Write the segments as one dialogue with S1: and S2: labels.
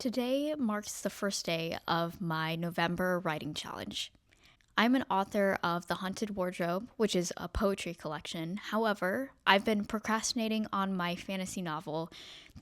S1: Today marks the first day of my November writing challenge. I'm an author of The Haunted Wardrobe, which is a poetry collection. However, I've been procrastinating on my fantasy novel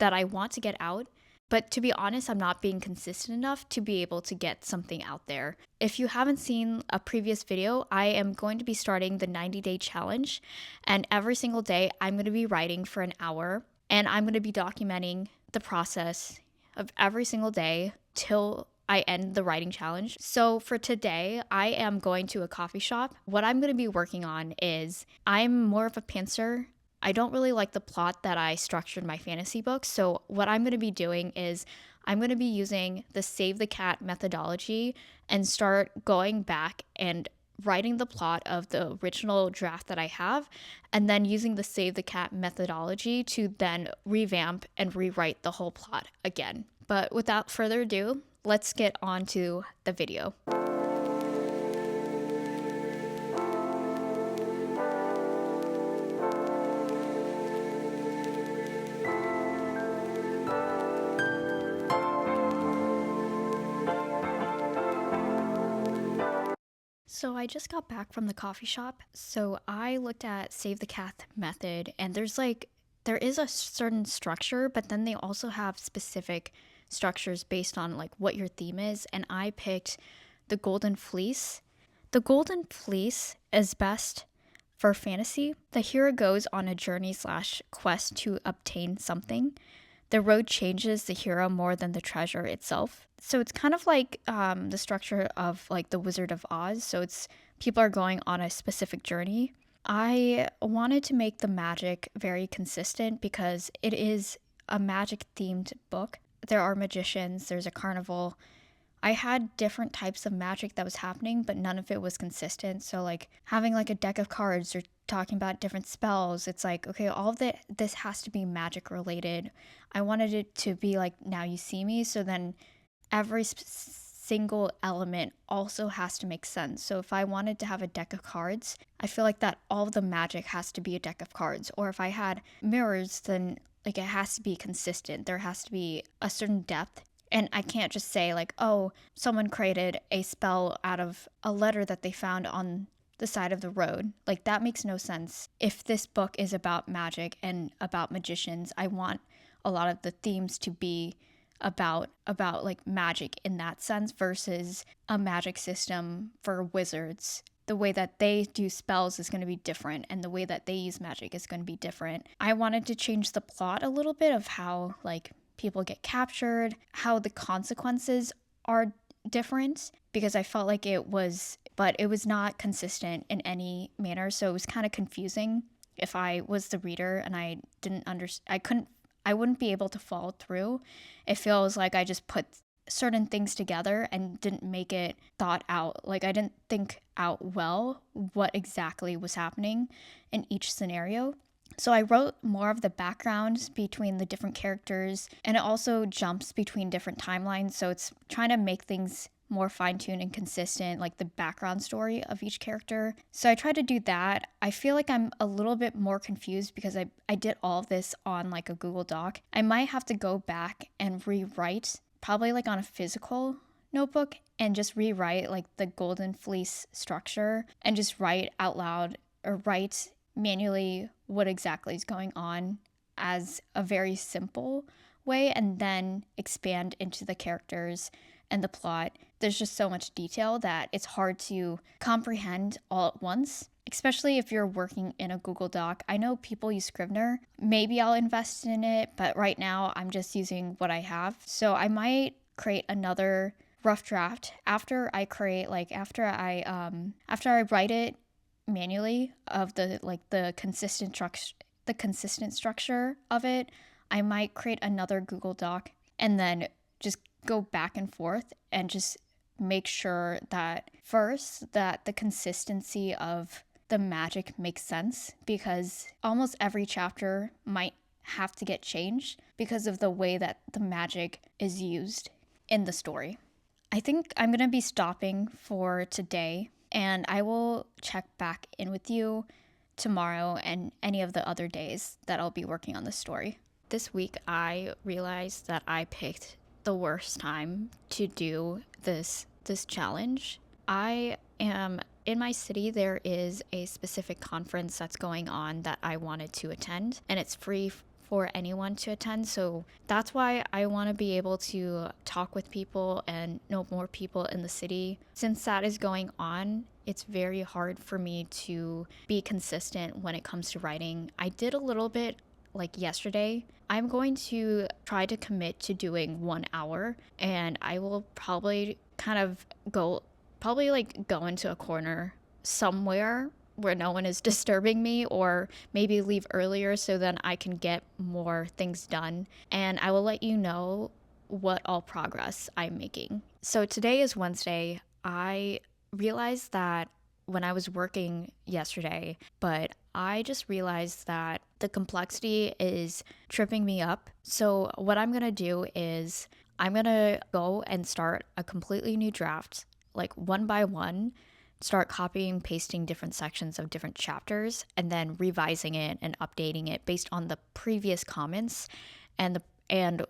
S1: that I want to get out, but to be honest, I'm not being consistent enough to be able to get something out there. If you haven't seen a previous video, I am going to be starting the 90-day challenge, and every single day I'm going to be writing for an hour, and I'm going to be documenting the process of every single day till I end the writing challenge. So for today, I am going to a coffee shop. What I'm going to be working on is I'm more of a pantser. I don't really like the plot that I structured my fantasy books. So what I'm going to be doing is I'm going to be using the Save the Cat methodology and start going back and writing the plot of the original draft that I have, and then using the Save the Cat methodology to then revamp and rewrite the whole plot again. But without further ado, let's get on to the video. So I just got back from the coffee shop, so I looked at Save the Cat method, and there is a certain structure, but then they also have specific structures based on like what your theme is, and I picked the Golden Fleece. The Golden Fleece is best for fantasy. The hero goes on a journey/quest to obtain something. The road changes the hero more than the treasure itself. So it's kind of like the structure of like the Wizard of Oz. So it's people are going on a specific journey. I wanted to make the magic very consistent because it is a magic themed book. There are magicians, there's a carnival. I had different types of magic that was happening, but none of it was consistent. So like having like a deck of cards or talking about different spells, it's like, okay, all of this has to be magic related. I wanted it to be like Now You See Me, so then every single element also has to make sense. So if I wanted to have a deck of cards, I feel like that all of the magic has to be a deck of cards. Or if I had mirrors, then like it has to be consistent. There has to be a certain depth. And I can't just say like, oh, someone created a spell out of a letter that they found on the side of the road. Like that makes no sense. If this book is about magic and about magicians, I want a lot of the themes to be about like magic in that sense versus a magic system for wizards. The way that they do spells is going to be different, and the way that they use magic is going to be different. I wanted to change the plot a little bit of how like people get captured, how the consequences are different, because I felt like it was not consistent in any manner. So it was kind of confusing if I was the reader and I didn't understand. I wouldn't be able to follow through. It feels like I just put certain things together and didn't make it thought out. Like I didn't think out well what exactly was happening in each scenario. So I wrote more of the background between the different characters, and it also jumps between different timelines. So it's trying to make things more fine-tuned and consistent, like the background story of each character. So I tried to do that. I feel like I'm a little bit more confused because I did all of this on like a Google Doc. I might have to go back and rewrite, probably like on a physical notebook, and just rewrite like the Golden Fleece structure and just write out loud or write manually what exactly is going on as a very simple way, and then expand into the characters and the plot. There's just so much detail that it's hard to comprehend all at once, especially if you're working in a Google Doc. I know people use Scrivener. Maybe I'll invest in it, but right now I'm just using what I have. So I might create another rough draft after I write it manually of the consistent structure of it. I might create another Google Doc and then just go back and forth and just make sure that first that the consistency of the magic makes sense, because almost every chapter might have to get changed because of the way that the magic is used in the story. I think I'm going to be stopping for today, and I will check back in with you tomorrow and any of the other days that I'll be working on the story. This week, I realized that I picked the worst time to do this challenge. I am in my city. There is a specific conference that's going on that I wanted to attend, and it's free for anyone to attend. So that's why I want to be able to talk with people and know more people in the city. Since that is going on, it's very hard for me to be consistent when it comes to writing. I did a little bit like yesterday. I'm going to try to commit to doing 1 hour, and I will probably kind of go into a corner somewhere where no one is disturbing me, or maybe leave earlier so then I can get more things done. And I will let you know what all progress I'm making. So today is Wednesday. I realized that when I was working yesterday, but I just realized that the complexity is tripping me up. So what I'm going to do is I'm going to go and start a completely new draft, like one by one, start copying, pasting different sections of different chapters, and then revising it and updating it based on the previous comments and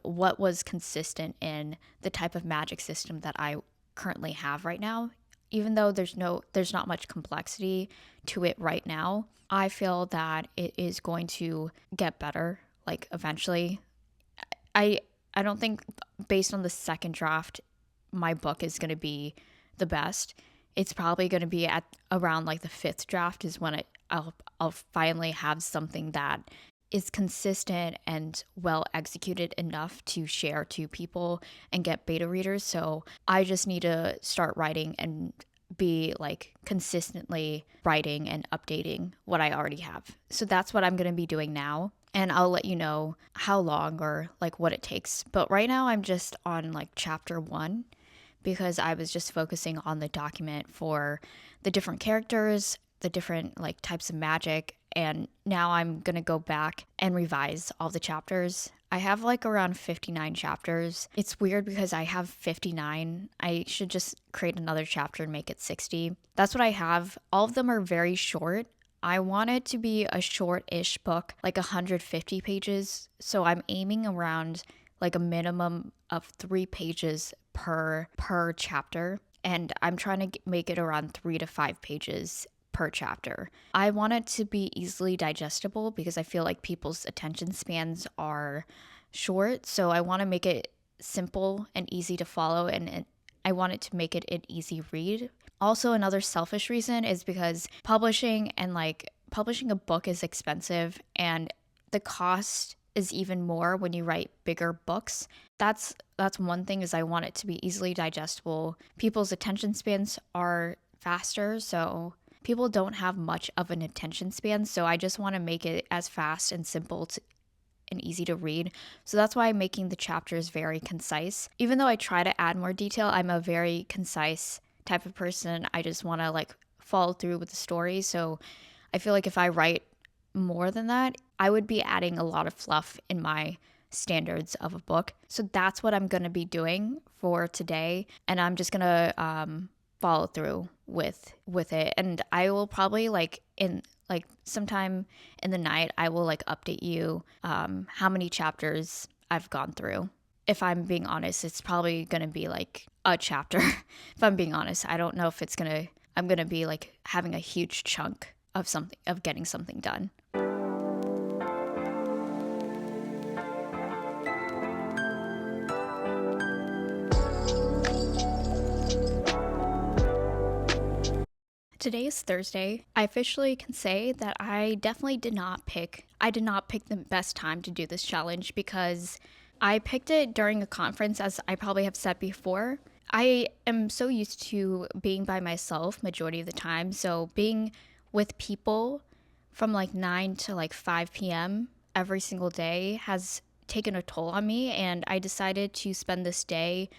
S1: what was consistent in the type of magic system that I currently have right now. Even though there's not much complexity to it right now, I feel that it is going to get better, like eventually. I I don't think based on the second draft my book is going to be the best. It's probably going to be at around like the fifth draft is when I'll finally have something that is consistent and well executed enough to share to people and get beta readers. So I just need to start writing and be like consistently writing and updating what I already have. So that's what I'm going to be doing now. And I'll let you know how long or like what it takes. But right now I'm just on like chapter 1 because I was just focusing on the document for the different characters, the different like types of magic. And now I'm going to go back and revise all the chapters. I have like around 59 chapters. It's weird because I have 59. I should just create another chapter and make it 60. That's what I have. All of them are very short. I want it to be a short-ish book, like 150 pages. So I'm aiming around like a minimum of 3 pages per chapter. And I'm trying to make it around 3 to 5 pages per chapter. I want it to be easily digestible because I feel like people's attention spans are short. So I want to make it simple and easy to follow, and I want it to make it an easy read. Also, another selfish reason is because publishing a book is expensive, and the cost is even more when you write bigger books. That's one thing, is I want it to be easily digestible. People's attention spans are faster, so people don't have much of an attention span, so I just want to make it as fast and simple and easy to read. So that's why I'm making the chapters very concise. Even though I try to add more detail, I'm a very concise type of person. I just want to like follow through with the story. So I feel like if I write more than that, I would be adding a lot of fluff in my standards of a book. So that's what I'm going to be doing for today. And I'm just going to follow through with it. And I will probably sometime in the night, I will like update you how many chapters I've gone through. If I'm being honest, it's probably going to be like a chapter. If I'm being honest, I don't know if I'm going to be like having a huge chunk of getting something done. Today is Thursday. I officially can say that I definitely did not pick the best time to do this challenge because I picked it during a conference, as I probably have said before. I am so used to being by myself majority of the time, so being with people from like 9 to like 5 p.m. every single day has taken a toll on me, and I decided to spend this day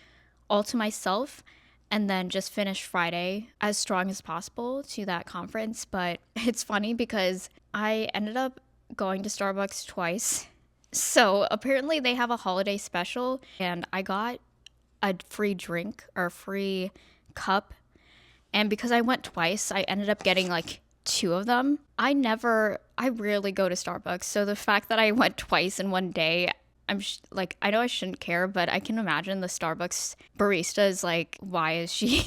S1: all to myself and then just finish Friday as strong as possible to that conference. But it's funny because I ended up going to Starbucks twice. So apparently they have a holiday special, and I got a free drink or a free cup. And because I went twice, I ended up getting like 2 of them. I rarely go to Starbucks. So the fact that I went twice in one day, like, I know I shouldn't care, but I can imagine the Starbucks barista is like, why is she,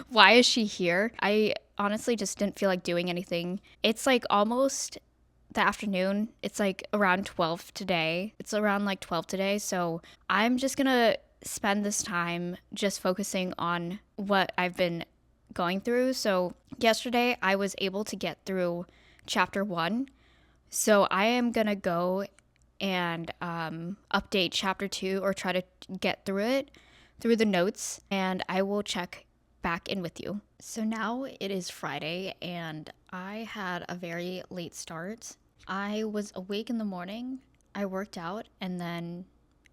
S1: why is she here? I honestly just didn't feel like doing anything. It's like almost the afternoon. It's like around 12 today. It's around like 12 today. So I'm just gonna spend this time just focusing on what I've been going through. So yesterday I was able to get through chapter 1. So I am gonna go and update chapter 2, or try to get through it through the notes, and I will check back in with you. So now it is Friday, and I had a very late start. I was awake in the morning, I worked out, and then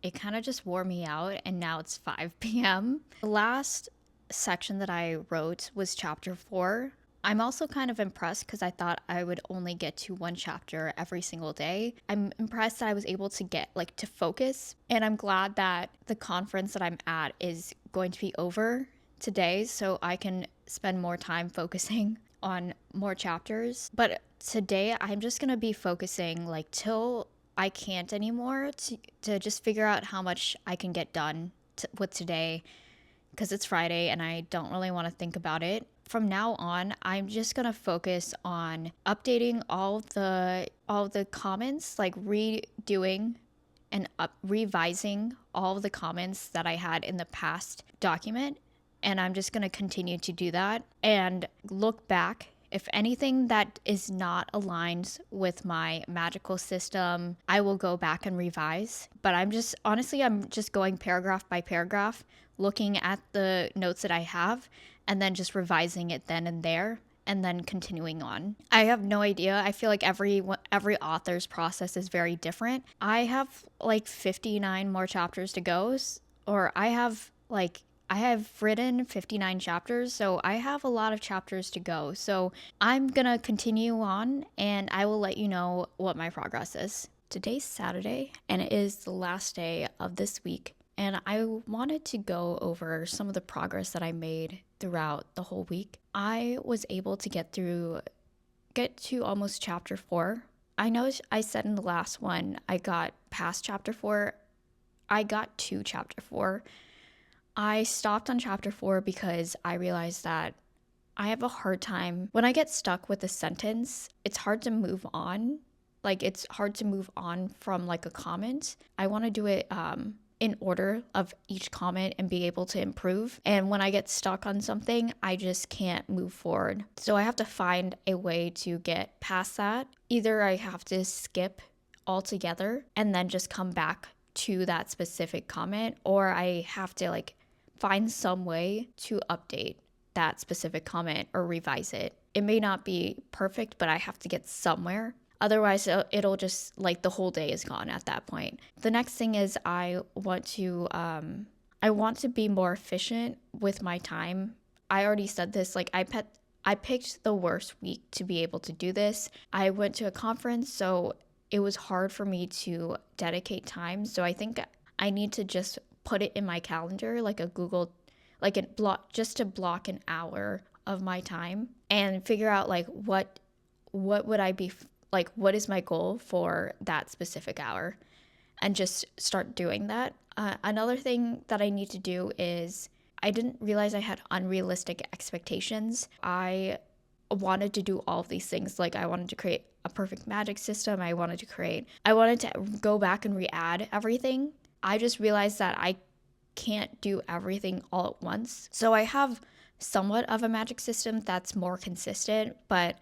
S1: it kind of just wore me out, and now it's 5 p.m. The last section that I wrote was chapter 4. I'm also kind of impressed because I thought I would only get to one chapter every single day. I'm impressed that I was able to get to focus, and I'm glad that the conference that I'm at is going to be over today, so I can spend more time focusing on more chapters. But today I'm just going to be focusing till I can't anymore, to just figure out how much I can get done with today, because it's Friday and I don't really want to think about it. From now on, I'm just gonna focus on updating all the comments, like redoing and revising all of the comments that I had in the past document. And I'm just gonna continue to do that and look back. If anything that is not aligned with my magical system, I will go back and revise. But I'm just going paragraph by paragraph, looking at the notes that I have, and then just revising it then and there, and then continuing on. I have no idea. I feel like every author's process is very different. I have 59 more chapters to go, or I have written 59 chapters, so I have a lot of chapters to go. So I'm gonna continue on, and I will let you know what my progress is. Today's Saturday, and it is the last day of this week. And I wanted to go over some of the progress that I made throughout the whole week. I was able to get to almost chapter 4. I know I said in the last one I got past chapter 4. I got to chapter 4. I stopped on chapter 4 because I realized that I have a hard time when I get stuck with a sentence. It's hard to move on. It's hard to move on from a comment. I want to do it in order of each comment and be able to improve. And when I get stuck on something, I just can't move forward. So I have to find a way to get past that. Either I have to skip altogether and then just come back to that specific comment, or I have to find some way to update that specific comment or revise it. It may not be perfect, but I have to get somewhere. Otherwise, it'll just the whole day is gone at that point. The next thing is I want to be more efficient with my time. I already said this. I picked the worst week to be able to do this. I went to a conference, so it was hard for me to dedicate time. So I think I need to just put it in my calendar, just to block an hour of my time and figure out what would I be. What is my goal for that specific hour, and just start doing that. Another thing that I need to do is I didn't realize I had unrealistic expectations. I wanted to do all of these things. I wanted to create a perfect magic system. I wanted to go back and re-add everything. I just realized that I can't do everything all at once. So I have somewhat of a magic system that's more consistent, but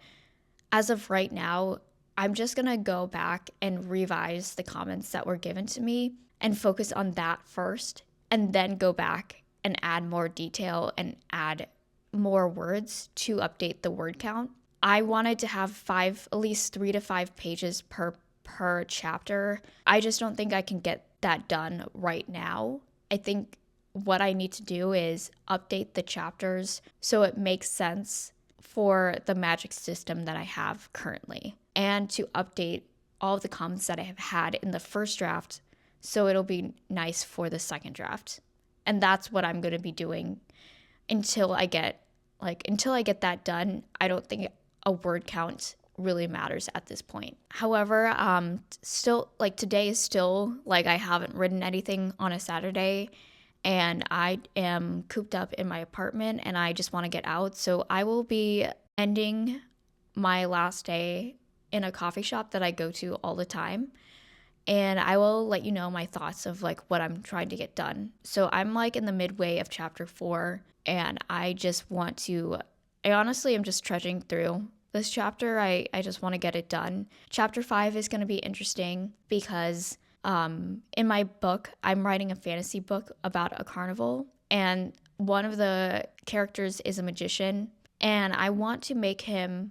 S1: as of right now, I'm just going to go back and revise the comments that were given to me and focus on that first, and then go back and add more detail and add more words to update the word count. I wanted to have at least 3 to 5 pages per chapter. I just don't think I can get that done right now. I think what I need to do is update the chapters so it makes sense for the magic system that I have currently, and to update all of the comments that I have had in the first draft so it'll be nice for the second draft. And that's what I'm going to be doing until I get that done. I don't think a word count really matters at this point. However, still, like, today is still, like, I haven't written anything on a Saturday, and I am cooped up in my apartment and I just want to get out. So I will be ending my last day in a coffee shop that I go to all the time. And I will let you know my thoughts of like what I'm trying to get done. So I'm like in the midway of chapter 4, and I honestly am just trudging through this chapter. I just want to get it done. Chapter 5 is going to be interesting because in my book, I'm writing a fantasy book about a carnival, and one of the characters is a magician, and I want to make him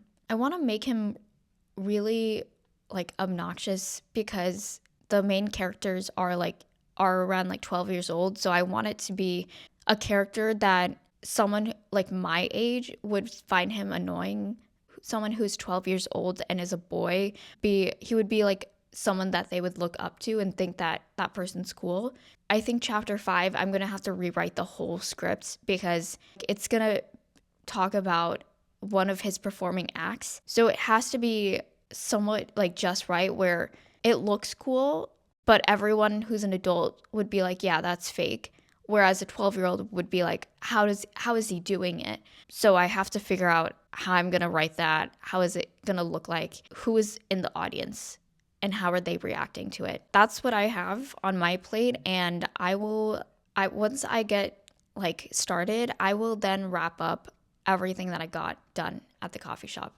S1: really like obnoxious because the main characters are around like 12 years old. So I want it to be a character that someone like my age would find him annoying. Someone who's 12 years old and is a boy, he would be like someone that they would look up to and think that that person's cool. I think chapter 5, I'm going to have to rewrite the whole script because it's going to talk about one of his performing acts. So it has to be somewhat like just right where it looks cool, but everyone who's an adult would be like, yeah, that's fake. Whereas a 12-year-old would be like, how is he doing it? So I have to figure out how I'm going to write that. How is it going to look like? Who is in the audience? And how are they reacting to it? That's what I have on my plate. And once I get like started, I will then wrap up everything that I got done at the coffee shop.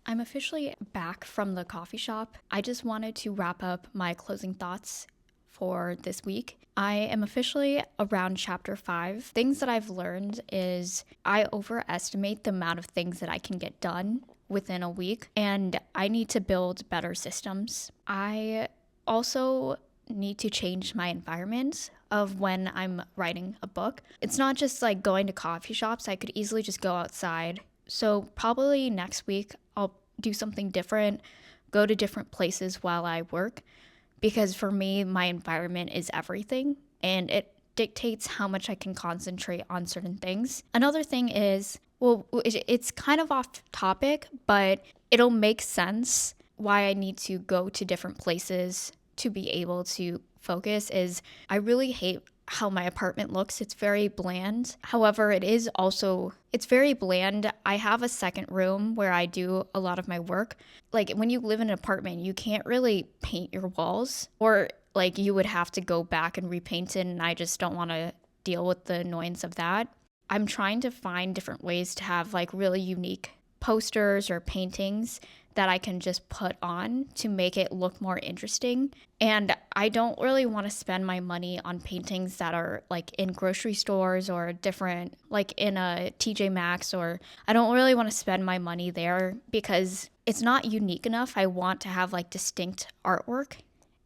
S1: I'm officially back from the coffee shop. I just wanted to wrap up my closing thoughts for this week. I am officially around chapter 5. Things that I've learned is I overestimate the amount of things that I can get done within a week, and I need to build better systems. I also need to change my environment of when I'm writing a book. It's not just like going to coffee shops. I could easily just go outside. So probably next week I'll do something different, go to different places while I work, because for me, my environment is everything and it dictates how much I can concentrate on certain things. Another thing is, well, it's kind of off topic, but it'll make sense why I need to go to different places to be able to focus is I really hate how my apartment looks. It's very bland. However, it's very bland. I have a second room where I do a lot of my work. Like when you live in an apartment, you can't really paint your walls, or like you would have to go back and repaint it, and I just don't want to deal with the annoyance of that. I'm trying to find different ways to have like really unique posters or paintings that I can just put on to make it look more interesting. And I don't really want to spend my money on paintings that are like in grocery stores or different, like in a TJ Maxx, or I don't really want to spend my money there because it's not unique enough. I want to have like distinct artwork.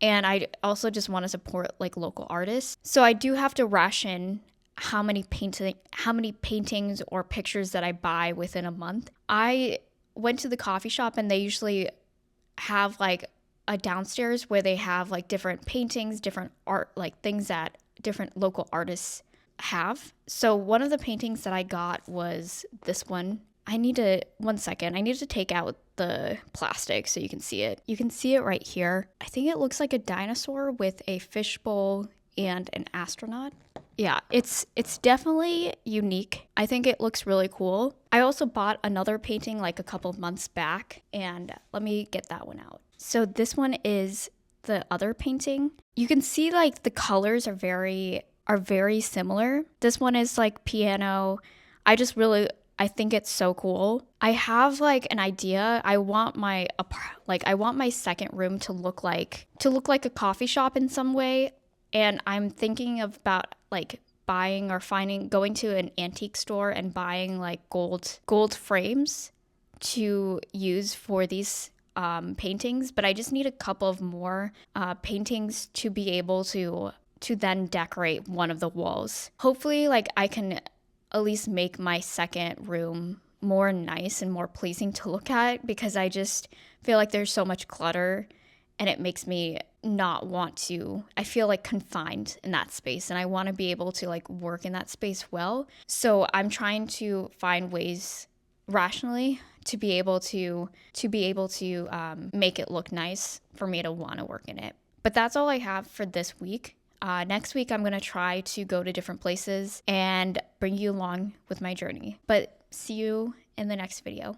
S1: And I also just want to support like local artists. So I do have to ration how many paintings or pictures that I buy within a month. I went to the coffee shop and they usually have like a downstairs where they have like different paintings, different art, like things that different local artists have. So one of the paintings that I got was this one. One second, I need to take out the plastic so you can see it. You can see it right here. I think it looks like a dinosaur with a fishbowl and an astronaut. Yeah, it's definitely unique. I think it looks really cool. I also bought another painting like a couple of months back, and let me get that one out. So this one is the other painting. You can see like the colors are very similar. This one is like piano. I think it's so cool. I have like an idea. I want my second room to look like a coffee shop in some way. And I'm thinking about like going to an antique store and buying like gold frames to use for these paintings. But I just need a couple of more paintings to be able to then decorate one of the walls. Hopefully, like I can at least make my second room more nice and more pleasing to look at, because I just feel like there's so much clutter and it makes me not want to, I feel like confined in that space, and I want to be able to like work in that space well. So I'm trying to find ways rationally to be able to make it look nice for me to want to work in it. But that's all I have for this week. Next week, I'm going to try to go to different places and bring you along with my journey. But see you in the next video.